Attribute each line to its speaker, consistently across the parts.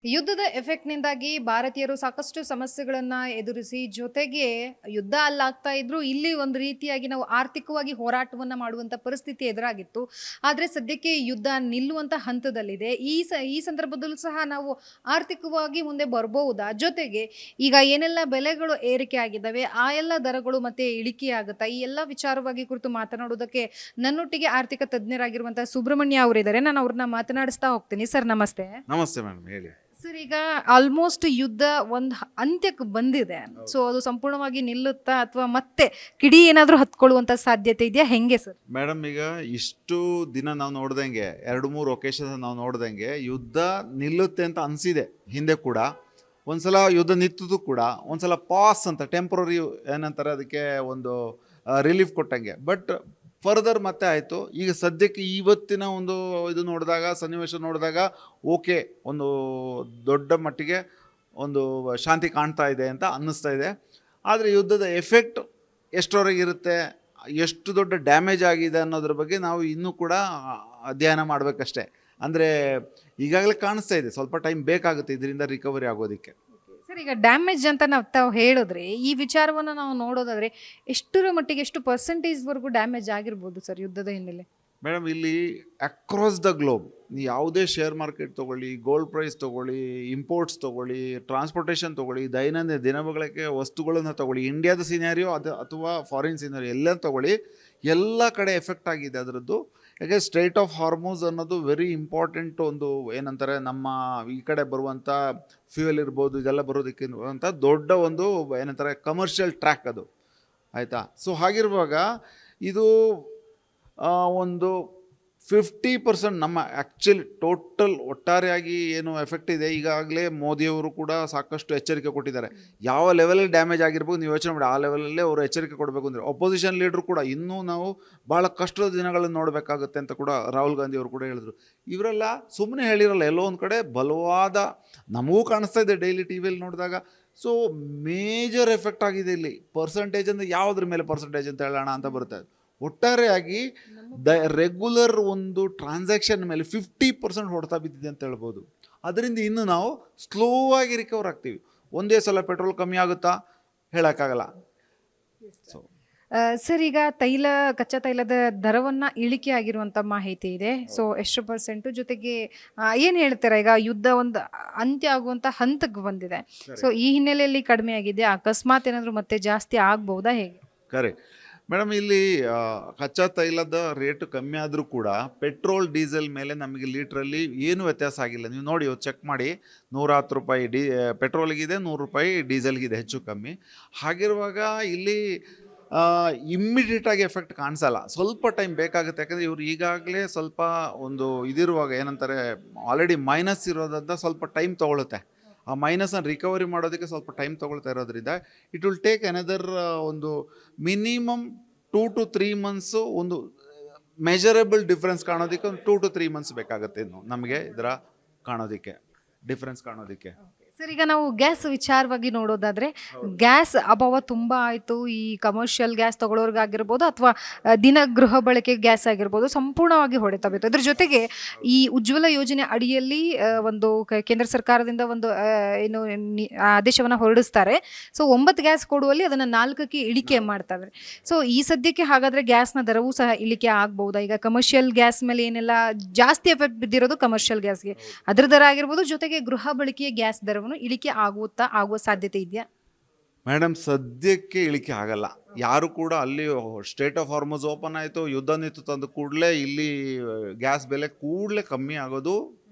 Speaker 1: ಯುದ್ಧದ ಎಫೆಕ್ಟ್‌ನಿಂದಾಗಿ ಭಾರತೀಯರು ಸಾಕಷ್ಟು ಸಮಸ್ಯೆಗಳನ್ನ ಎದುರಿಸಿ, ಜೊತೆಗೆ ಯುದ್ಧ ಅಲ್ಲಾಗ್ತಾ ಇದ್ರು, ಇಲ್ಲಿ ಒಂದು ರೀತಿಯಾಗಿ ನಾವು ಆರ್ಥಿಕವಾಗಿ ಹೋರಾಟವನ್ನ ಮಾಡುವಂತ ಪರಿಸ್ಥಿತಿ ಎದುರಾಗಿತ್ತು. ಆದ್ರೆ ಸದ್ಯಕ್ಕೆ ಯುದ್ಧ ನಿಲ್ಲುವಂತ ಹಂತದಲ್ಲಿದೆ. ಈ ಸಂದರ್ಭದಲ್ಲೂ ಸಹ ನಾವು ಆರ್ಥಿಕವಾಗಿ ಮುಂದೆ ಬರ್ಬಹುದಾ? ಜೊತೆಗೆ ಈಗ ಏನೆಲ್ಲ ಬೆಲೆಗಳು ಏರಿಕೆ ಆಗಿದ್ದಾವೆ, ಆ ಎಲ್ಲ ದರಗಳು ಮತ್ತೆ ಇಳಿಕೆ ಆಗುತ್ತಾ? ಈ ಎಲ್ಲ ವಿಚಾರವಾಗಿ ಕುರಿತು ಮಾತನಾಡೋದಕ್ಕೆ ನನ್ನೊಟ್ಟಿಗೆ ಆರ್ಥಿಕ ತಜ್ಞರಾಗಿರುವಂತಹ ಸುಬ್ರಹ್ಮಣ್ಯ ಅವರಿದ್ದಾರೆ. ನಾನು ಅವ್ರನ್ನ ಮಾತನಾಡಿಸ್ತಾ ಹೋಗ್ತೀನಿ. ಸರ್ ನಮಸ್ತೆ.
Speaker 2: ನಮಸ್ತೆ ಮೇಡಮ್, ಹೇಳಿ.
Speaker 1: ಸರ್ ಈಗ ಆಲ್ಮೋಸ್ಟ್ ಯುದ್ಧ ಒಂದು ಅಂತ್ಯಕ್ಕೆ ಬಂದಿದೆ. ಸೊ ಅದು ಸಂಪೂರ್ಣವಾಗಿ ನಿಲ್ಲುತ್ತಾ ಅಥವಾ ಮತ್ತೆ ಕಿಡಿ ಏನಾದರೂ ಹತ್ಕೊಳ್ಳುವಂತ ಸಾಧ್ಯತೆ ಇದೆಯಾ? ಹೆಂಗೆ ಸರ್?
Speaker 2: ಮೇಡಮ್, ಈಗ ಇಷ್ಟು ದಿನ ನಾವು ನೋಡ್ದಂಗೆ 2-3 ಒಕೇಶನ್ ನಾವು ನೋಡ್ದಂಗೆ ಯುದ್ಧ ನಿಲ್ಲುತ್ತೆ ಅಂತ ಅನಿಸಿದೆ. ಹಿಂದೆ ಕೂಡ ಒಂದ್ಸಲ ಯುದ್ಧ ನಿಂತದ್ದು ಕೂಡ ಒಂದ್ಸಲ ಪಾಸ್ ಅಂತ ಟೆಂಪ್ರರಿ ಏನಂತಾರೆ ಅದಕ್ಕೆ ಒಂದು ರಿಲೀಫ್ ಕೊಟ್ಟಂಗೆ. ಬಟ್ ಫರ್ದರ್ ಮತ್ತೆ ಆಯಿತು. ಈಗ ಸದ್ಯಕ್ಕೆ ಇವತ್ತಿನ ಒಂದು ಇದು ನೋಡಿದಾಗ, ಸನ್ನಿವೇಶ ನೋಡಿದಾಗ ಓಕೆ, ಒಂದು ದೊಡ್ಡ ಮಟ್ಟಿಗೆ ಒಂದು ಶಾಂತಿ ಕಾಣ್ತಾ ಇದೆ ಅಂತ ಅನ್ನಿಸ್ತಾ ಇದೆ. ಆದರೆ ಯುದ್ಧದ ಎಫೆಕ್ಟ್ ಎಷ್ಟರವರೆಗೆ ಇರುತ್ತೆ, ಎಷ್ಟು ದೊಡ್ಡ ಡ್ಯಾಮೇಜ್ ಆಗಿದೆ ಅನ್ನೋದ್ರ ಬಗ್ಗೆ ನಾವು ಇನ್ನೂ ಕೂಡ ಅಧ್ಯಯನ ಮಾಡಬೇಕಷ್ಟೇ. ಅಂದರೆ ಈಗಾಗಲೇ ಕಾಣಿಸ್ತಾ ಇದೆ, ಸ್ವಲ್ಪ ಟೈಮ್ ಬೇಕಾಗುತ್ತೆ ಇದರಿಂದ ರಿಕವರಿ ಆಗೋದಕ್ಕೆ.
Speaker 1: ಸರ್ ಈಗ ಡ್ಯಾಮೇಜ್ ಅಂತ ತಾವು ಹೇಳಿದ್ರೆ, ಈ ವಿಚಾರವನ್ನು ನಾವು ನೋಡೋದಾದ್ರೆ ಎಷ್ಟರ ಮಟ್ಟಿಗೆ, ಎಷ್ಟು ಪರ್ಸೆಂಟೇಜ್ವರೆಗೂ ಡ್ಯಾಮೇಜ್ ಆಗಿರ್ಬೋದು ಸರ್ ಯುದ್ಧದ ಹಿನ್ನೆಲೆ?
Speaker 2: ಮೇಡಮ್, ಇಲ್ಲಿ ಅಕ್ರಾಸ್ ದ ಗ್ಲೋಬ್ ಯಾವುದೇ ಶೇರ್ ಮಾರ್ಕೆಟ್ ತೊಗೊಳ್ಳಿ, ಗೋಲ್ಡ್ ಪ್ರೈಸ್ ತೊಗೊಳ್ಳಿ, ಇಂಪೋರ್ಟ್ಸ್ ತೊಗೊಳ್ಳಿ, ಟ್ರಾನ್ಸ್ಪೋರ್ಟೇಷನ್ ತೊಗೊಳ್ಳಿ, ದೈನಂದಿನ ದಿನಬಳಕೆ ವಸ್ತುಗಳನ್ನು ತೊಗೊಳ್ಳಿ, ಇಂಡಿಯಾದ ಸಿನಾರಿಯೋ ಅದು ಅಥವಾ ಫಾರಿನ್ ಸಿನಾರಿಯೋ ಎಲ್ಲ ತೊಗೊಳ್ಳಿ, ಎಲ್ಲ ಕಡೆ ಎಫೆಕ್ಟ್ ಆಗಿದೆ ಅದರದ್ದು. ಯಾಕೆ ಸ್ಟ್ರೈಟ್ ಆಫ್ ಹಾರ್ಮೋಸ್ ಅನ್ನೋದು ವೆರಿ ಇಂಪಾರ್ಟೆಂಟ್. ಒಂದು ಏನಂತಾರೆ, ನಮ್ಮ ಈ ಕಡೆ ಬರುವಂಥ ಫ್ಯೂಯಲ್ ಇರ್ಬೋದು, ಇದೆಲ್ಲ ಬರೋದಕ್ಕೆ ಅಂತ ದೊಡ್ಡ ಒಂದು ಏನಂತಾರೆ ಕಮರ್ಷಿಯಲ್ ಟ್ರ್ಯಾಕ್ ಅದು, ಆಯಿತಾ. ಸೊ ಹಾಗಿರುವಾಗ ಇದು ಒಂದು 50% ನಮ್ಮ ಆ್ಯಕ್ಚುಲಿ ಟೋಟಲ್ ಒಟ್ಟಾರೆಯಾಗಿ ಏನು ಎಫೆಕ್ಟ್ ಇದೆ. ಈಗಾಗಲೇ ಮೋದಿಯವರು ಕೂಡ ಸಾಕಷ್ಟು ಎಚ್ಚರಿಕೆ ಕೊಟ್ಟಿದ್ದಾರೆ. ಯಾವ ಲೆವೆಲಲ್ಲಿ ಡ್ಯಾಮೇಜ್ ಆಗಿರ್ಬೋದು ನೀವು ಯೋಚನೆ ಮಾಡಿ, ಆ ಲೆವೆಲಲ್ಲೇ ಅವರು ಎಚ್ಚರಿಕೆ ಕೊಡಬೇಕು ಅಂದರೆ. ಅಪೋಸಿಷನ್ ಲೀಡ್ರು ಕೂಡ ಇನ್ನೂ ನಾವು ಭಾಳ ಕಷ್ಟದ ದಿನಗಳನ್ನು ನೋಡಬೇಕಾಗುತ್ತೆ ಅಂತ ಕೂಡ ರಾಹುಲ್ ಗಾಂಧಿ ಅವರು ಕೂಡ ಹೇಳಿದ್ರು. ಇವರೆಲ್ಲ ಸುಮ್ಮನೆ ಹೇಳಿರಲ್ಲ, ಎಲ್ಲೋ ಒಂದು ಕಡೆ ಬಲವಾದ, ನಮಗೂ ಕಾಣಿಸ್ತಾ ಇದೆ ಡೈಲಿ ಟಿ ವಿಯಲ್ಲಿ ನೋಡಿದಾಗ. ಸೊ ಮೇಜರ್ ಎಫೆಕ್ಟ್ ಆಗಿದೆ ಇಲ್ಲಿ. ಪರ್ಸಂಟೇಜ್ ಅಂದರೆ ಯಾವುದ್ರ ಮೇಲೆ ಪರ್ಸಂಟೇಜ್ ಅಂತ ಹೇಳೋಣ ಅಂತ ಬರುತ್ತೆ. ಒಟ್ಟಾರೆಯಾಗಿ ರೆಗ್ಯುಲರ್ ಒಂದು ಟ್ರಾನ್ಸಾಕ್ಷನ್ ಮೇಲೆ 50% ಹೊಡೆತ ಬಿದ್ದಿದೆ ಅಂತ ಹೇಳ್ಬೋದು. ಅದರಿಂದ ಇನ್ನು ನಾವು ಸ್ಲೋ ಆಗಿ ರಿಕವರ್ ಆಗ್ತೀವಿ. ಒಂದೇ ಸಲ ಪೆಟ್ರೋಲ್ ಕಮ್ಮಿ ಆಗುತ್ತಾ ಹೇಳೋಕ್ಕಾಗಲ್ಲ. ಸೊ
Speaker 1: ಸರ್ ಈಗ ಕಚ್ಚಾ ತೈಲದ ದರವನ್ನ ಇಳಿಕೆ ಆಗಿರುವಂತ ಮಾಹಿತಿ ಇದೆ. ಸೊ ಎಷ್ಟು ಪರ್ಸೆಂಟ್, ಜೊತೆಗೆ ಏನ್ ಹೇಳ್ತೀರಾ, ಈಗ ಯುದ್ಧ ಒಂದು ಅಂತ್ಯ ಆಗುವಂತ ಹಂತಕ್ಕೆ ಬಂದಿದೆ. ಸೊ ಈ ಹಿನ್ನೆಲೆಯಲ್ಲಿ ಕಡಿಮೆ ಆಗಿದೆ, ಅಕಸ್ಮಾತ್ ಏನಾದ್ರು ಮತ್ತೆ ಜಾಸ್ತಿ ಆಗ್ಬಹುದಾ, ಹೇಗೆ?
Speaker 2: ಕರೆಕ್ಟ್ ಮೇಡಮ್, ಇಲ್ಲಿ ಕಚ್ಚಾ ತೈಲದ ರೇಟು ಕಮ್ಮಿ ಆದರೂ ಕೂಡ ಪೆಟ್ರೋಲ್ ಡೀಸೆಲ್ ಮೇಲೆ ನಮಗೆ ಲೀಟ್ರಲ್ಲಿ ಏನೂ ವ್ಯತ್ಯಾಸ ಆಗಿಲ್ಲ. ನೀವು ನೋಡಿ, ಚೆಕ್ ಮಾಡಿ, 110 ರೂಪಾಯಿ ಪೆಟ್ರೋಲ್ಗಿದೆ, 100 ರೂಪಾಯಿ ಡೀಸೆಲ್ಗಿದೆ ಹೆಚ್ಚು ಕಮ್ಮಿ. ಹಾಗಿರುವಾಗ ಇಲ್ಲಿ ಇಮ್ಮಿಡಿಯೇಟಾಗಿ ಎಫೆಕ್ಟ್ ಕಾಣಿಸಲ್ಲ, ಸ್ವಲ್ಪ ಟೈಮ್ ಬೇಕಾಗುತ್ತೆ. ಯಾಕಂದರೆ ಇವರು ಈಗಾಗಲೇ ಸ್ವಲ್ಪ ಒಂದು ಇದಿರುವಾಗ ಏನಂತಾರೆ, ಆಲ್ರೆಡಿ ಮೈನಸ್ ಇರೋದ್ರಿಂದ ಸ್ವಲ್ಪ ಟೈಮ್ ತೊಗೊಳುತ್ತೆ. ಆ ಮೈನಸನ್ನು ರಿಕವರಿ ಮಾಡೋದಕ್ಕೆ ಸ್ವಲ್ಪ ಟೈಮ್ ತೊಗೊಳ್ತಾ ಇರೋದ್ರಿಂದ ಇಟ್ ವಿಲ್ ಟೇಕ್ ಅನದರ್ ಒಂದು ಮಿನಿಮಮ್ 2 to 3 ಮಂತ್ಸು ಒಂದು ಮೆಜರಬಲ್ ಡಿಫ್ರೆನ್ಸ್ ಕಾಣೋದಕ್ಕೆ. ಒಂದು 2 to 3 ಮಂತ್ಸ್ ಬೇಕಾಗುತ್ತೆ ಇನ್ನು ನಮಗೆ ಇದರ ಕಾಣೋದಕ್ಕೆ, ಡಿಫ್ರೆನ್ಸ್ ಕಾಣೋದಕ್ಕೆ.
Speaker 1: ಸರ್ ಈಗ ನಾವು ಗ್ಯಾಸ್ ವಿಚಾರವಾಗಿ ನೋಡೋದಾದ್ರೆ, ಗ್ಯಾಸ್ ಅಭಾವ ತುಂಬಾ ಆಯಿತು. ಈ ಕಮರ್ಷಿಯಲ್ ಗ್ಯಾಸ್ ತಗೊಳ್ಳೋರ್ಗಾಗಿರ್ಬೋದು ಅಥವಾ ದಿನ ಗೃಹ ಬಳಕೆ ಗ್ಯಾಸ್ ಆಗಿರ್ಬೋದು, ಸಂಪೂರ್ಣವಾಗಿ ಹೊಡೆತ ಬಿತ್ತು. ಅದ್ರ ಜೊತೆಗೆ ಈ ಉಜ್ವಲ ಯೋಜನೆ ಅಡಿಯಲ್ಲಿ ಒಂದು ಕೇಂದ್ರ ಸರ್ಕಾರದಿಂದ ಒಂದು ಏನು ಆದೇಶವನ್ನು ಹೊರಡಿಸ್ತಾರೆ. ಸೊ 9 ಗ್ಯಾಸ್ ಕೊಡುವಲ್ಲಿ ಅದನ್ನು 4ಕ್ಕೆ ಇಳಿಕೆ ಮಾಡ್ತಾರೆ. ಸೊ ಈ ಸದ್ಯಕ್ಕೆ ಹಾಗಾದ್ರೆ ಗ್ಯಾಸ್ನ ದರವೂ ಸಹ ಇಳಿಕೆ ಆಗ್ಬಹುದಾ? ಈಗ ಕಮರ್ಷಿಯಲ್ ಗ್ಯಾಸ್ ಮೇಲೆ ಏನೆಲ್ಲ ಜಾಸ್ತಿ ಎಫೆಕ್ಟ್ ಬಿದ್ದಿರೋದು ಕಮರ್ಷಿಯಲ್ ಗ್ಯಾಸ್ಗೆ, ಅದ್ರ ದರ ಆಗಿರ್ಬೋದು, ಜೊತೆಗೆ ಗೃಹ ಬಳಕೆಯ ಗ್ಯಾಸ್ ದರವನ್ನು ಇಳಿಕೆ ಆಗುವ ಸಾಧ್ಯತೆ ಇದೆಯಾ?
Speaker 2: ಮೇಡಮ್, ಸದ್ಯಕ್ಕೆ ಇಳಿಕೆ ಆಗಲ್ಲ. ಯಾರು ಕೂಡ ಅಲ್ಲಿ ಸ್ಟೇಟ್ ಆಫ್ ಹಾರ್ಮೋಸ್ ಓಪನ್ ಆಯಿತು, ಯುದ್ಧ ನಿಂತು ತಂದು ಕೂಡಲೇ ಇಲ್ಲಿ ಗ್ಯಾಸ್ ಬೆಲೆ ಕೂಡಲೇ ಕಮ್ಮಿ ಆಗೋದು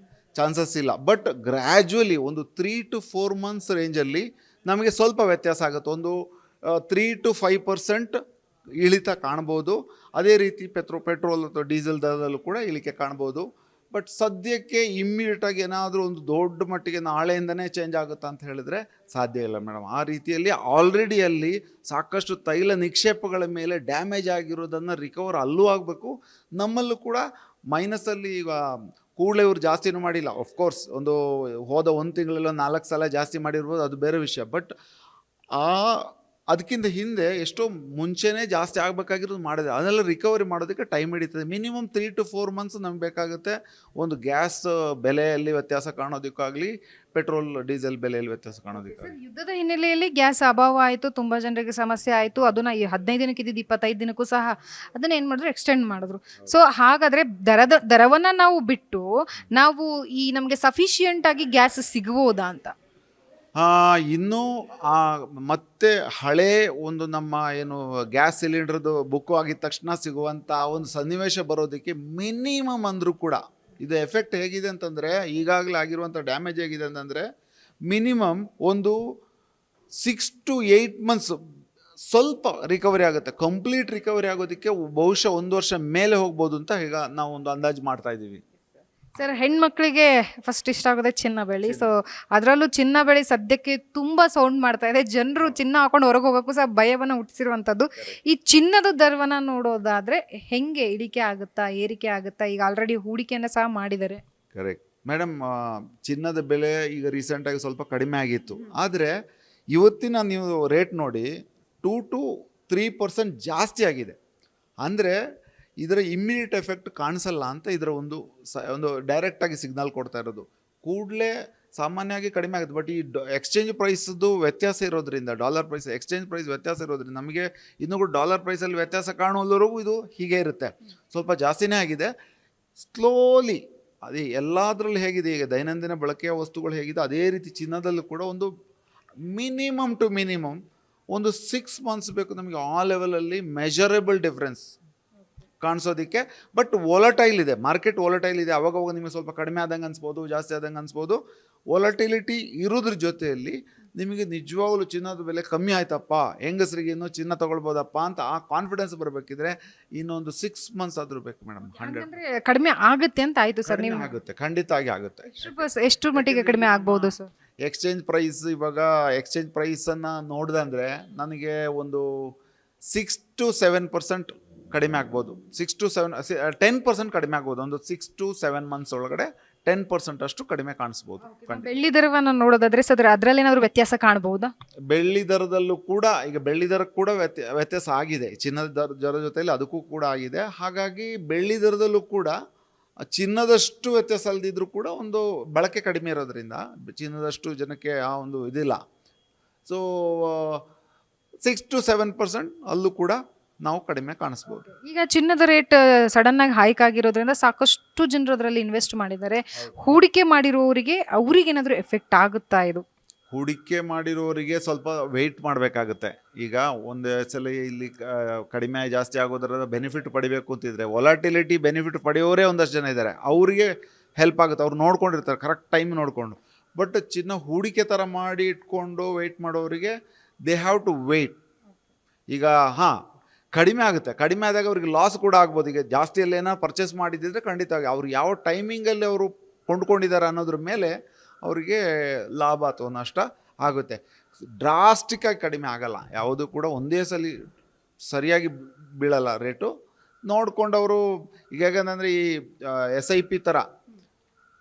Speaker 2: ಚಾನ್ಸಸ್ ಇಲ್ಲ. ಬಟ್ ಗ್ರ್ಯಾಜುವಲಿ ಒಂದು 3 to 4 ಮಂತ್ಸ್ ರೇಂಜಲ್ಲಿ ನಮಗೆ ಸ್ವಲ್ಪ ವ್ಯತ್ಯಾಸ ಆಗುತ್ತೆ. ಒಂದು 3 to 5% ಇಳಿತ ಕಾಣ್ಬೋದು. ಅದೇ ರೀತಿ ಪೆಟ್ರೋಲ್ ಅಥವಾ ಡೀಸೆಲ್ ದರದಲ್ಲೂ ಕೂಡ ಇಳಿಕೆ ಕಾಣ್ಬೋದು. ಬಟ್ ಸದ್ಯಕ್ಕೆ ಇಮ್ಮಿಡಿಯೇಟಾಗಿ ಏನಾದರೂ ಒಂದು ದೊಡ್ಡ ಮಟ್ಟಿಗೆ ನಾಳೆಯಿಂದನೇ ಚೇಂಜ್ ಆಗುತ್ತಾ ಅಂತ ಹೇಳಿದ್ರೆ ಸಾಧ್ಯ ಇಲ್ಲ ಮೇಡಮ್. ಆ ರೀತಿಯಲ್ಲಿ ಆಲ್ರೆಡಿ ಅಲ್ಲಿ ಸಾಕಷ್ಟು ತೈಲ ನಿಕ್ಷೇಪಗಳ ಮೇಲೆ ಡ್ಯಾಮೇಜ್ ಆಗಿರೋದನ್ನು ರಿಕವರ್ ಅಲ್ಲೂ ಆಗಬೇಕು, ನಮ್ಮಲ್ಲೂ ಕೂಡ ಮೈನಸಲ್ಲಿ. ಈಗ ಕೂಡಲೇ ಇವರು ಜಾಸ್ತಿನೂ ಮಾಡಿಲ್ಲ, ಆಫ್ಕೋರ್ಸ್ ಒಂದು ಹೋದ 1 ತಿಂಗಳಲ್ಲಿ 4 ಸಲ ಜಾಸ್ತಿ ಮಾಡಿರ್ಬೋದು, ಅದು ಬೇರೆ ವಿಷಯ. ಬಟ್ ಅದಕ್ಕಿಂತ ಹಿಂದೆ ಎಷ್ಟೋ ಮುಂಚೆನೇ ಜಾಸ್ತಿ ಆಗಬೇಕಾಗಿರೋದು ಮಾಡಿದೆ. ಅದನ್ನೆಲ್ಲ ರಿಕವರಿ ಮಾಡೋದಕ್ಕೆ ಟೈಮ್ ಹಿಡಿತದೆ. ಮಿನಿಮಮ್ 3 to 4 ಮಂತ್ಸ್ ನಮ್ಗೆ ಬೇಕಾಗುತ್ತೆ ಒಂದು ಗ್ಯಾಸ್ ಬೆಲೆಯಲ್ಲಿ ವ್ಯತ್ಯಾಸ ಕಾಣೋದಕ್ಕಾಗಲಿ, ಪೆಟ್ರೋಲ್ ಡೀಸೆಲ್ ಬೆಲೆಯಲ್ಲಿ ವ್ಯತ್ಯಾಸ ಕಾಣೋದಕ್ಕಾಗಲಿ.
Speaker 1: ಯುದ್ಧದ ಹಿನ್ನೆಲೆಯಲ್ಲಿ ಗ್ಯಾಸ್ ಅಭಾವ ಆಯಿತು, ತುಂಬ ಜನರಿಗೆ ಸಮಸ್ಯೆ ಆಯಿತು. ಅದನ್ನ ಈ 15 ದಿನಕ್ಕೆ ಇದ್ದಿದ್ದು 25 ದಿನಕ್ಕೂ ಸಹ ಅದನ್ನ ಏನು ಮಾಡಿದ್ರು, ಎಕ್ಸ್ಟೆಂಡ್ ಮಾಡಿದ್ರು. ಸೊ ಹಾಗಾದ್ರೆ ದರವನ್ನ ನಾವು ಬಿಟ್ಟು ನಾವು ಈ ನಮಗೆ ಸಫಿಷಿಯೆಂಟ್ ಆಗಿ ಗ್ಯಾಸ್ ಸಿಗ್ಬೋದಾ ಅಂತ?
Speaker 2: ಇನ್ನೂ ಮತ್ತೆ ಹಳೆ ಒಂದು ನಮ್ಮ ಏನು ಗ್ಯಾಸ್ ಸಿಲಿಂಡರ್ದು ಬುಕ್ ಆಗಿದ ತಕ್ಷಣ ಸಿಗುವಂಥ ಒಂದು ಸನ್ನಿವೇಶ ಬರೋದಕ್ಕೆ ಮಿನಿಮಮ್ ಅಂದರೂ ಕೂಡ ಇದು ಎಫೆಕ್ಟ್ ಹೇಗಿದೆ ಅಂತಂದರೆ, ಈಗಾಗಲೇ ಆಗಿರುವಂಥ ಡ್ಯಾಮೇಜ್ ಹೇಗಿದೆ ಅಂತಂದರೆ ಮಿನಿಮಮ್ ಒಂದು 6 to 8 ಮಂತ್ಸ್ ಸ್ವಲ್ಪ ರಿಕವರಿ ಆಗುತ್ತೆ. ಕಂಪ್ಲೀಟ್ ರಿಕವರಿ ಆಗೋದಕ್ಕೆ ಬಹುಶಃ 1 ವರ್ಷ ಮೇಲೆ ಹೋಗ್ಬೋದು ಅಂತ ಈಗ ನಾವು ಒಂದು ಅಂದಾಜು ಮಾಡ್ತಾ ಇದ್ದೀವಿ.
Speaker 1: ಸರ್, ಹೆಣ್ಮಕ್ಳಿಗೆ ಫಸ್ಟ್ ಇಷ್ಟ ಆಗೋದೇ ಚಿನ್ನ ಬೆಳ್ಳಿ. ಸೊ ಅದರಲ್ಲೂ ಚಿನ್ನ ಬೆಳ್ಳಿ ಸದ್ಯಕ್ಕೆ ತುಂಬ ಸೌಂಡ್ ಮಾಡ್ತಾ ಇದೆ. ಜನರು ಚಿನ್ನ ಹಾಕೊಂಡು ಹೊರಗೆ ಹೋಗೋಕ್ಕೂ ಸಹ ಭಯವನ್ನು ಹುಟ್ಟಿಸಿರುವಂಥದ್ದು. ಈ ಚಿನ್ನದ ದರವನ್ನು ನೋಡೋದಾದರೆ ಹೆಂಗೆ ಇಳಿಕೆ ಆಗುತ್ತಾ, ಏರಿಕೆ ಆಗುತ್ತಾ? ಈಗ ಆಲ್ರೆಡಿ ಹೂಡಿಕೆಯನ್ನು ಸಹ ಮಾಡಿದ್ದಾರೆ.
Speaker 2: Correct madam. ಚಿನ್ನದ ಬೆಲೆ ಈಗ ರೀಸೆಂಟಾಗಿ ಸ್ವಲ್ಪ ಕಡಿಮೆ ಆಗಿತ್ತು. ಆದರೆ ಇವತ್ತಿನ ನೀವು ರೇಟ್ ನೋಡಿ 2 to 3% ಜಾಸ್ತಿ ಆಗಿದೆ. ಅಂದರೆ ಇದರ ಇಮ್ಮಿಡಿಯೇಟ್ ಎಫೆಕ್ಟ್ ಕಾಣಿಸಲ್ಲ ಅಂತ ಇದರ ಒಂದು ಡೈರೆಕ್ಟಾಗಿ ಸಿಗ್ನಲ್ ಕೊಡ್ತಾ ಇರೋದು. ಕೂಡಲೇ ಸಾಮಾನ್ಯವಾಗಿ ಕಡಿಮೆ ಆಗುತ್ತೆ. ಬಟ್ ಈ ಎಕ್ಸ್ಚೇಂಜ್ ಪ್ರೈಸ್ದು ವ್ಯತ್ಯಾಸ ಇರೋದ್ರಿಂದ, ಡಾಲರ್ ಪ್ರೈಸ್ ಎಕ್ಸ್ಚೇಂಜ್ ಪ್ರೈಸ್ ವ್ಯತ್ಯಾಸ ಇರೋದ್ರಿಂದ ನಮಗೆ ಇನ್ನೂ ಕೂಡ ಡಾಲರ್ ಪ್ರೈಸಲ್ಲಿ ವ್ಯತ್ಯಾಸ ಕಾಣುವವರೆಗೂ ಇದು ಹೀಗೆ ಇರುತ್ತೆ. ಸ್ವಲ್ಪ ಜಾಸ್ತಿನೇ ಆಗಿದೆ. ಸ್ಲೋಲಿ ಅದೇ ಎಲ್ಲದರಲ್ಲಿ ಹೇಗಿದೆ ಈಗ ದೈನಂದಿನ ಬಳಕೆಯ ವಸ್ತುಗಳು ಹೇಗಿದೆ ಅದೇ ರೀತಿ ಚಿನ್ನದಲ್ಲೂ ಕೂಡ ಒಂದು ಮಿನಿಮಮ್ ಟು ಮಿನಿಮಮ್ ಒಂದು 6 ಮಂತ್ಸ್ ಬೇಕು ನಮಗೆ ಆ ಲೆವೆಲಲ್ಲಿ ಮೆಜರಬಲ್ ಡಿಫ್ರೆನ್ಸ್ ಕಾಣಿಸೋದಕ್ಕೆ. ಬಟ್ ವೊಲಟೈಲ್ ಇದೆ, ಮಾರ್ಕೆಟ್ ವೊಲಟೈಲ್ ಇದೆ. ಅವಾಗವಾಗ ನಿಮಗೆ ಸ್ವಲ್ಪ ಕಡಿಮೆ ಆದಂಗೆ ಅನಿಸ್ಬೋದು, ಜಾಸ್ತಿ ಆದಂಗೆ ಅನಿಸ್ಬೋದು. ವೊಲಟಿಲಿಟಿ ಇರೋದ್ರ ಜೊತೆಯಲ್ಲಿ ನಿಮಗೆ ನಿಜವಾಗ್ಲೂ ಚಿನ್ನದ ಬೆಲೆ ಕಮ್ಮಿ ಆಯ್ತಪ್ಪ, ಹೆಂಗಸರಿಗೆ ಇನ್ನೂ ಚಿನ್ನ ತೊಗೊಳ್ಬೋದಪ್ಪ ಅಂತ ಆ ಕಾನ್ಫಿಡೆನ್ಸ್ ಬರಬೇಕಿದ್ರೆ ಇನ್ನೊಂದು 6 ಮಂತ್ಸ್ ಆದರೂ ಬೇಕು ಮೇಡಮ್. 100
Speaker 1: ಕಡಿಮೆ ಆಗುತ್ತೆ ಅಂತ ಆಯಿತು ಸರ್. ನೀವು
Speaker 2: ಆಗುತ್ತೆ, ಖಂಡಿತ ಆಗುತ್ತೆ.
Speaker 1: ಎಷ್ಟು ಮಟ್ಟಿಗೆ ಕಡಿಮೆ ಆಗ್ಬೋದು ಸರ್?
Speaker 2: ಎಕ್ಸ್ಚೇಂಜ್ ಪ್ರೈಸ್ ಇವಾಗ ಎಕ್ಸ್ಚೇಂಜ್ ಪ್ರೈಸನ್ನು ನೋಡಿದಂದರೆ ನನಗೆ ಒಂದು 6 to 7% ಕಡಿಮೆ ಆಗ್ಬೋದು. 10% ಕಡಿಮೆ ಆಗ್ಬೋದು. ಒಂದು 6 to 7 ಮಂತ್ಸ್ ಒಳಗಡೆ 10% ಅಷ್ಟು ಕಡಿಮೆ ಕಾಣಿಸ್ಬೋದು.
Speaker 1: ಬೆಳ್ಳಿ ದರವನ್ನು ನೋಡೋದಾದ್ರೆ ಸರ್ ಅದರಲ್ಲಿ ಏನಾದರೂ ವ್ಯತ್ಯಾಸ ಕಾಣಬಹುದಾ?
Speaker 2: ಬೆಳ್ಳಿ ದರದಲ್ಲೂ ಕೂಡ ಈಗ ಬೆಳ್ಳಿ ದರಕ್ಕೆ ಕೂಡ ವ್ಯತ್ಯಾಸ ಆಗಿದೆ. ಚಿನ್ನದ ದರ ಜೊತೆಯಲ್ಲಿ ಅದಕ್ಕೂ ಕೂಡ ಆಗಿದೆ. ಹಾಗಾಗಿ ಬೆಳ್ಳಿ ದರದಲ್ಲೂ ಕೂಡ ಚಿನ್ನದಷ್ಟು ವ್ಯತ್ಯಾಸ ಅಲ್ಲದಿದ್ರೂ ಕೂಡ ಒಂದು ಬಳಕೆ ಕಡಿಮೆ ಇರೋದ್ರಿಂದ ಚಿನ್ನದಷ್ಟು ಜನಕ್ಕೆ ಆ ಒಂದು ಇದಿಲ್ಲ. ಸೊ 6 to 7% ಅಲ್ಲೂ ಕೂಡ ನಾವು ಕಡಿಮೆ ಕಾಣಿಸ್ಬೋದು.
Speaker 1: ಈಗ ಚಿನ್ನದ ರೇಟ್ ಸಡನ್ ಆಗಿ ಹೈಕ್ ಆಗಿರೋದ್ರಿಂದ ಸಾಕಷ್ಟು ಜನರು ಅದರಲ್ಲಿ ಇನ್ವೆಸ್ಟ್ ಮಾಡಿದ್ದಾರೆ. ಹೂಡಿಕೆ ಮಾಡಿರುವವರಿಗೆ ಅವ್ರಿಗೇನಾದರೂ ಎಫೆಕ್ಟ್ ಆಗುತ್ತಾ ಇದು?
Speaker 2: ಹೂಡಿಕೆ ಮಾಡಿರೋರಿಗೆ ಸ್ವಲ್ಪ ವೆಯ್ಟ್ ಮಾಡಬೇಕಾಗುತ್ತೆ. ಈಗ ಒಂದು ಸಲ ಇಲ್ಲಿ ಕಡಿಮೆ ಜಾಸ್ತಿ ಆಗೋದರ ಬೆನಿಫಿಟ್ ಪಡಿಬೇಕು ಅಂತಿದ್ರೆ ವೊಲಾಟಿಲಿಟಿ ಬೆನಿಫಿಟ್ ಪಡೆಯೋರೇ ಒಂದಷ್ಟು ಜನ ಇದ್ದಾರೆ. ಅವರಿಗೆ ಹೆಲ್ಪ್ ಆಗುತ್ತೆ, ಅವ್ರು ನೋಡ್ಕೊಂಡಿರ್ತಾರೆ ಕರೆಕ್ಟ್ ಟೈಮ್ ನೋಡಿಕೊಂಡು. ಬಟ್ ಚಿನ್ನ ಹೂಡಿಕೆ ಥರ ಮಾಡಿ ಇಟ್ಕೊಂಡು ವೆಯ್ಟ್ ಮಾಡೋರಿಗೆ ದೇ ಹ್ಯಾವ್ ಟು ವೆಯ್ಟ್. ಈಗ ಕಡಿಮೆ ಆಗುತ್ತೆ, ಕಡಿಮೆ ಆದಾಗ ಅವ್ರಿಗೆ ಲಾಸ್ ಕೂಡ ಆಗ್ಬೋದು. ಈಗ ಜಾಸ್ತಿಯಲ್ಲಿ ಏನೋ ಪರ್ಚೇಸ್ ಮಾಡಿದ್ದಿದ್ರೆ ಖಂಡಿತವಾಗಿ ಅವ್ರು ಯಾವ ಟೈಮಿಂಗಲ್ಲಿ ಅವರು ಕೊಂಡ್ಕೊಂಡಿದ್ದಾರೆ ಅನ್ನೋದ್ರ ಮೇಲೆ ಅವರಿಗೆ ಲಾಭ ಅಥವಾ ನಷ್ಟ ಆಗುತ್ತೆ. ಡ್ರಾಸ್ಟಿಕ್ಕಾಗಿ ಕಡಿಮೆ ಆಗಲ್ಲ, ಯಾವುದು ಕೂಡ ಒಂದೇ ಸಲ ಸರಿಯಾಗಿ ಬೀಳಲ್ಲ ರೇಟು. ನೋಡ್ಕೊಂಡವರು ಈಗ ಹೇಗಂದರೆ ಈ SIP ಥರ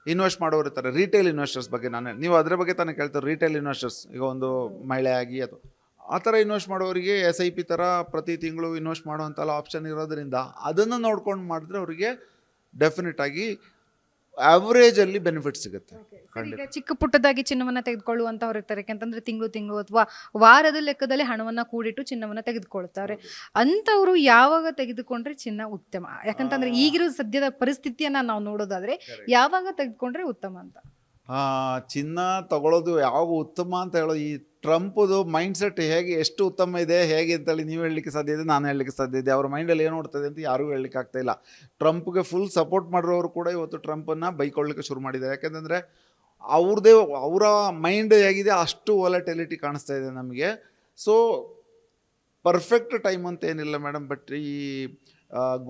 Speaker 2: ಇನ್ವೆಸ್ಟ್ ಮಾಡೋರು ಇರ್ತಾರೆ, ರಿಟೇಲ್ ಇನ್ವೆಸ್ಟರ್ಸ್ ಬಗ್ಗೆ ನೀವು ಅದರ ಬಗ್ಗೆ ತಾನೇ ಕೇಳ್ತಾರೆ. ರಿಟೇಲ್ ಇನ್ವೆಸ್ಟರ್ಸ್ ಈಗ ಒಂದು ಮಹಿಳೆ ಆಗಿ ಅಥವಾ ಆ ಥರ ಇನ್ವೆಸ್ಟ್ ಮಾಡೋರಿಗೆ SIP ಥರ ಪ್ರತಿ ತಿಂಗಳು ಇನ್ವೆಸ್ಟ್ ಮಾಡುವಂಥಲ್ಲ ಆಪ್ಷನ್ ಇರೋದ್ರಿಂದ ಅದನ್ನು ನೋಡ್ಕೊಂಡು ಮಾಡಿದ್ರೆ ಅವರಿಗೆ ಡೆಫಿನೆಟ್ ಆಗಿ ಆವ್ರೇಜಲ್ಲಿ ಬೆನಿಫಿಟ್ ಸಿಗುತ್ತೆ.
Speaker 1: ಈಗ ಚಿಕ್ಕ ಪುಟ್ಟದಾಗಿ ಚಿನ್ನವನ್ನು ತೆಗೆದುಕೊಳ್ಳುವಂಥವ್ರು ಇರ್ತಾರೆ. ಯಾಕಂತಂದ್ರೆ ತಿಂಗಳು ಅಥವಾ ವಾರದ ಲೆಕ್ಕದಲ್ಲಿ ಹಣವನ್ನು ಕೂಡಿಟ್ಟು ಚಿನ್ನವನ್ನು ತೆಗೆದುಕೊಳ್ತಾರೆ. ಅಂಥವ್ರು ಯಾವಾಗ ತೆಗೆದುಕೊಂಡ್ರೆ ಚಿನ್ನ ಉತ್ತಮ? ಯಾಕಂತಂದ್ರೆ ಈಗಿರೋ ಸದ್ಯದ ಪರಿಸ್ಥಿತಿಯನ್ನು ನಾವು ನೋಡೋದಾದ್ರೆ ಯಾವಾಗ ತೆಗೆದುಕೊಂಡ್ರೆ ಉತ್ತಮ ಅಂತ?
Speaker 2: ಚಿನ್ನ ತಗೊಳ್ಳೋದು ಯಾವಾಗ ಉತ್ತಮ ಅಂತ ಹೇಳೋದು, ಈ ಟ್ರಂಪ್ದು ಮೈಂಡ್ಸೆಟ್ ಹೇಗೆ ಎಷ್ಟು ಉತ್ತಮ ಇದೆ ಹೇಗೆ ಅಂತೇಳಿ ನೀವು ಹೇಳಲಿಕ್ಕೆ ಸಾಧ್ಯ ಇದೆ, ನಾನು ಹೇಳಲಿಕ್ಕೆ ಸಾಧ್ಯ ಇದೆ. ಅವ್ರ ಮೈಂಡಲ್ಲಿ ಏನು ನೋಡ್ತದೆ ಅಂತ ಯಾರಿಗೂ ಹೇಳಲಿಕ್ಕೆ ಆಗ್ತಾ ಇಲ್ಲ. ಟ್ರಂಪ್ಗೆ ಫುಲ್ ಸಪೋರ್ಟ್ ಮಾಡಿರೋರು ಕೂಡ ಇವತ್ತು ಟ್ರಂಪನ್ನು ಬೈಕೊಳ್ಳಿಕ್ಕೆ ಶುರು ಮಾಡಿದ್ದಾರೆ. ಯಾಕೆಂತಂದರೆ ಅವರ ಮೈಂಡ್ ಹೇಗಿದೆ ಅಷ್ಟು ವೊಲಟಿಲಿಟಿ ಕಾಣಿಸ್ತಾ ಇದೆ ನಮಗೆ. ಸೊ ಪರ್ಫೆಕ್ಟ್ ಟೈಮ್ ಅಂತ ಏನಿಲ್ಲ ಮೇಡಮ್. ಬಟ್ ಈ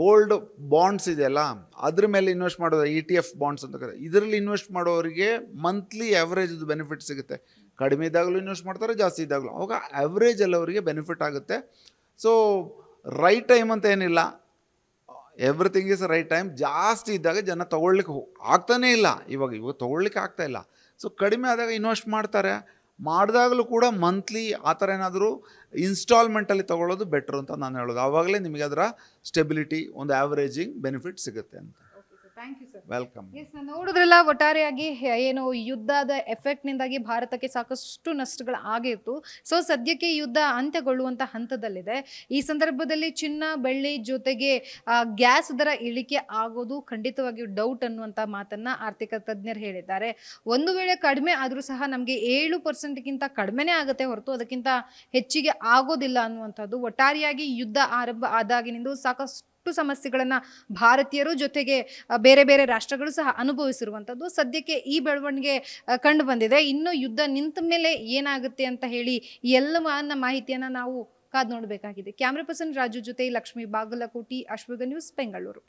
Speaker 2: ಗೋಲ್ಡ್ ಬಾಂಡ್ಸ್ ಇದೆಯಲ್ಲ ಅದ್ರ ಮೇಲೆ ಇನ್ವೆಸ್ಟ್ ಮಾಡೋದು, ETF ಬಾಂಡ್ಸ್ ಅಂತ ಕರೀತಾರೆ, ಇದರಲ್ಲಿ ಇನ್ವೆಸ್ಟ್ ಮಾಡೋರಿಗೆ ಮಂತ್ಲಿ ಆ್ಯಾವ್ರೇಜ್ ಬೆನಿಫಿಟ್ ಸಿಗುತ್ತೆ. ಕಡಿಮೆ ಇದ್ದಾಗಲೂ ಇನ್ವೆಸ್ಟ್ ಮಾಡ್ತಾರೆ, ಜಾಸ್ತಿ ಇದ್ದಾಗಲೂ, ಅವಾಗ ಆ್ಯಾವ್ರೇಜಲ್ಲಿ ಅವರಿಗೆ ಬೆನಿಫಿಟ್ ಆಗುತ್ತೆ. ಸೊ ರೈಟ್ ಟೈಮ್ ಅಂತ ಏನಿಲ್ಲ, ಎವ್ರಿಥಿಂಗ್ ಇಸ್ ರೈಟ್ ಟೈಮ್. ಜಾಸ್ತಿ ಇದ್ದಾಗ ಜನ ತೊಗೊಳ್ಲಿಕ್ಕೆ ಆಗ್ತಾನೇ ಇಲ್ಲ, ಇವಾಗ ತೊಗೊಳ್ಲಿಕ್ಕೆ ಆಗ್ತಾಯಿಲ್ಲ. ಸೊ ಕಡಿಮೆ ಆದಾಗ ಇನ್ವೆಸ್ಟ್ ಮಾಡ್ತಾರೆ. ಮಾಡಿದಾಗಲೂ ಕೂಡ ಮಂತ್ಲಿ ಆ ಥರ ಏನಾದರೂ ಇನ್ಸ್ಟಾಲ್ಮೆಂಟಲ್ಲಿ ತೊಗೊಳ್ಳೋದು ಬೆಟ್ರು ಅಂತ ನಾನು ಹೇಳೋದು. ಆವಾಗಲೇ ನಿಮಗೆ ಅದರ ಸ್ಟೆಬಿಲಿಟಿ, ಒಂದು ಆ್ಯಾವ್ರೇಜಿಂಗ್ ಬೆನಿಫಿಟ್ ಸಿಗುತ್ತೆ ಅಂತ.
Speaker 1: Thank you sir.
Speaker 2: Welcome.
Speaker 1: Yes, ನಾನು ನೋಡಿದ್ರಲ್ಲ ಒಟ್ಟಾರೆಯಾಗಿ ಏನು ಯುದ್ಧದ ಎಫೆಕ್ಟ್ನಿಂದಾಗಿ ಭಾರತಕ್ಕೆ ಸಾಕಷ್ಟು ನಷ್ಟಗಳು ಆಗಿತ್ತು. ಸೊ ಸದ್ಯಕ್ಕೆ ಯುದ್ಧ ಅಂತ್ಯಗೊಳ್ಳುವಂಥ ಹಂತದಲ್ಲಿದೆ. ಈ ಸಂದರ್ಭದಲ್ಲಿ ಚಿನ್ನ, ಬೆಳ್ಳಿ ಜೊತೆಗೆ ಗ್ಯಾಸ್ ದರ ಇಳಿಕೆ ಆಗೋದು ಖಂಡಿತವಾಗಿಯೂ ಡೌಟ್ ಅನ್ನುವಂಥ ಮಾತನ್ನ ಆರ್ಥಿಕ ತಜ್ಞರು ಹೇಳಿದ್ದಾರೆ. ಒಂದು ವೇಳೆ ಕಡಿಮೆ ಆದರೂ ಸಹ ನಮಗೆ 7%ಗಿಂತ ಕಡಿಮೆನೇ ಆಗುತ್ತೆ ಹೊರತು ಅದಕ್ಕಿಂತ ಹೆಚ್ಚಿಗೆ ಆಗೋದಿಲ್ಲ ಅನ್ನುವಂಥದ್ದು. ಒಟ್ಟಾರೆಯಾಗಿ ಯುದ್ಧ ಆರಂಭ ಆದಾಗಿನಿಂದ ಸಾಕಷ್ಟು ಸಮಸ್ಯೆಗಳನ್ನ ಭಾರತೀಯರು ಜೊತೆಗೆ ಬೇರೆ ಬೇರೆ ರಾಷ್ಟ್ರಗಳು ಸಹ ಅನುಭವಿಸಿರುವಂಥದ್ದು. ಸದ್ಯಕ್ಕೆ ಈ ಬೆಳವಣಿಗೆ ಕಂಡು ಬಂದಿದೆ. ಇನ್ನು ಯುದ್ಧ ನಿಂತ ಮೇಲೆ ಏನಾಗುತ್ತೆ ಅಂತ ಹೇಳಿ ಈ ಎಲ್ಲವನ್ನ ಮಾಹಿತಿಯನ್ನ ನಾವು ಕಾದು ನೋಡಬೇಕಾಗಿದೆ. ಕ್ಯಾಮ್ರಾ ಪರ್ಸನ್ ರಾಜು ಜೊತೆ ಲಕ್ಷ್ಮೀ ಬಾಗಲಕೋಟಿ, ಅಶ್ವಗ ನ್ಯೂಸ್, ಬೆಂಗಳೂರು.